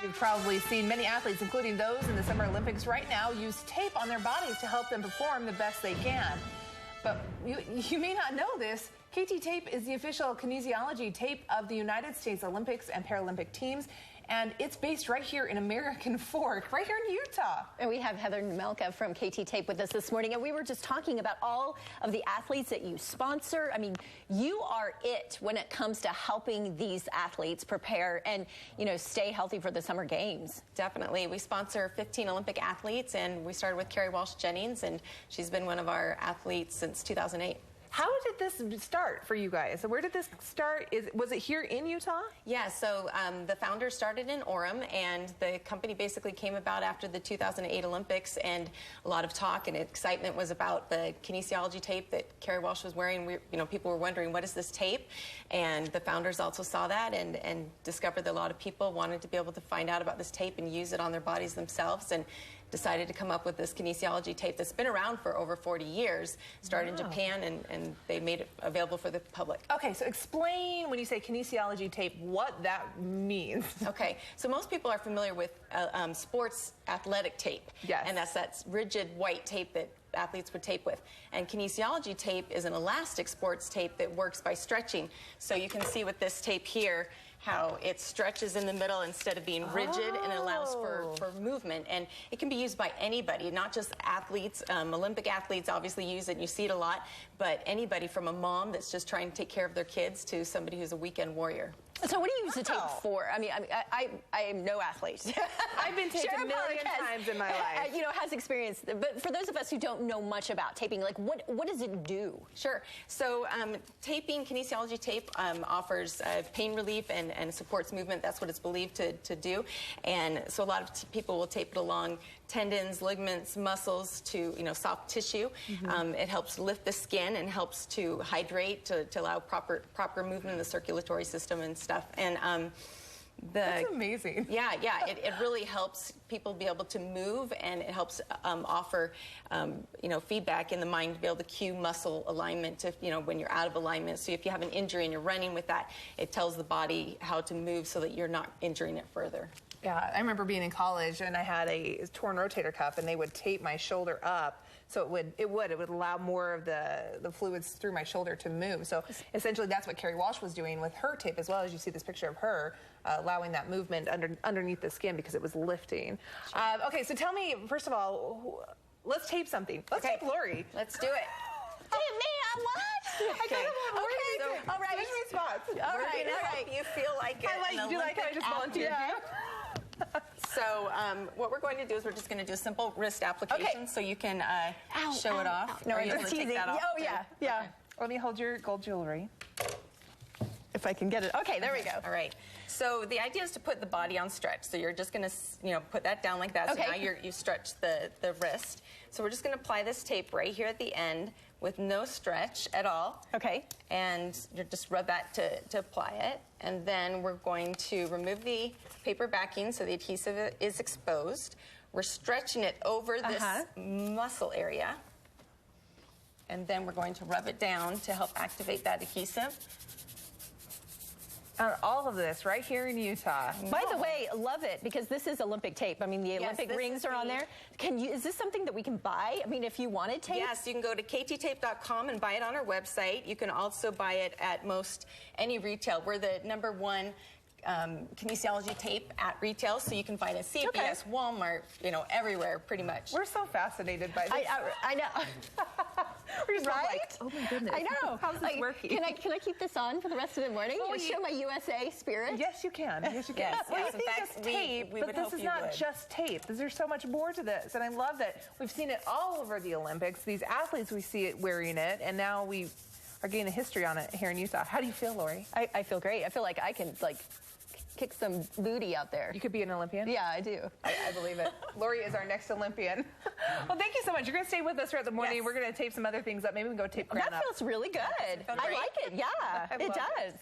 You've probably seen many athletes, including those in the Summer Olympics right now, use tape on their bodies to help them perform the best they can. But you may not know this. KT tape is the official kinesiology tape of the United States Olympics and Paralympic teams, and it's based right here in American Fork, right here in Utah. And we have Heather Melka from KT Tape with us this morning, and we were just talking about all of the athletes that you sponsor. I mean, you are it when it comes to helping these athletes prepare and, you know, stay healthy for the Summer Games. Definitely. We sponsor 15 Olympic athletes, and we started with Carrie Walsh-Jennings, and she's been one of our athletes since 2008. How did this start for you guys? Where did this start? Was it here in Utah? Yeah, so the founders started in Orem, and the company basically came about after the 2008 Olympics, and a lot of talk and excitement was about the kinesiology tape that Carrie Walsh was wearing. People were wondering, what is this tape? And the founders also saw that and discovered that a lot of people wanted to be able to find out about this tape and use it on their bodies themselves, and decided to come up with this kinesiology tape that's been around for over 40 years, started in Japan, and they made it available for the public. Okay, so explain, when you say kinesiology tape, what that means. Okay, so most people are familiar with sports athletic tape. Yes. And that's that rigid white tape that athletes would tape with. And kinesiology tape is an elastic sports tape that works by stretching. So you can see with this tape here how it stretches in the middle instead of being rigid, and it allows for movement. And it can be used by anybody, not just athletes. Olympic athletes obviously use it, and you see it a lot, but anybody from a mom that's just trying to take care of their kids to somebody who's a weekend warrior. So what do you use the tape for? I mean, I am no athlete. I've been taped a million times in my life. You know, has experience. But for those of us who don't know much about taping, like what does it do? Sure. So taping, kinesiology tape offers pain relief and supports movement. That's what it's believed to do. And so a lot of people will tape it along tendons, ligaments, muscles to soft tissue. It helps lift the skin and helps to hydrate to allow proper movement in the circulatory system and stuff. And that's amazing. Yeah, it really helps people be able to move, and it helps offer feedback in the mind to be able to cue muscle alignment if when you're out of alignment. So if you have an injury and you're running with that, it tells the body how to move so that you're not injuring it further. Yeah, I remember being in college and I had a torn rotator cuff, and they would tape my shoulder up so it would allow more of the fluids through my shoulder to move. So essentially that's what Carrie Walsh was doing with her tape as well, as you see this picture of her allowing that movement underneath the skin because it was lifting. Sure. Okay, so tell me, first of all, let's tape something. Let's tape Lori. Let's do it. Tape me, what? I kind of want Lori. Okay, so, all right. Switch me spots. All right. You feel like do like I just volunteered you? So what we're going to do is we're just going to do a simple wrist application, so you can show it off. No, it's teasing. Take that off yeah. Okay. Let me hold your gold jewelry. If I can get it. Okay, there we go. All right. So the idea is to put the body on stretch. So you're just going to, put that down like that. Okay. So now you stretch the wrist. So we're just going to apply this tape right here at the end with no stretch at all. Okay. And you just rub that to apply it. And then we're going to remove the paper backing so the adhesive is exposed. We're stretching it over this muscle area. And then we're going to rub it down to help activate that adhesive. All of this right here in Utah. By the way, love it, because this is Olympic tape. I mean, the Olympic rings are on there. Is this something that we can buy? I mean, if you wanted tape? Yes, you can go to kttape.com and buy it on our website. You can also buy it at most any retail. We're the #1 kinesiology tape at retail, so you can find it at CVS, Walmart, everywhere pretty much. We're so fascinated by this. I know. We're just like, oh my goodness. I know. How's this working? Can I keep this on for the rest of the morning? Show my USA spirit? Yes, you can. Yes, you can. Yes, Well, yes. you think it's tape, but this is not just tape. There's so much more to this, and I love that we've seen it all over the Olympics. These athletes, we see it wearing it, and now we are getting a history on it here in Utah. How do you feel, Lori? I feel great. I feel like I can, kick some booty out there. You could be an Olympian? Yeah, I do. I believe it. Lori is our next Olympian. Well, thank you so much. You're going to stay with us throughout the morning. Yes. We're going to tape some other things up. Maybe we can go tape Crown up. That feels really good. I like it. Yeah, it does.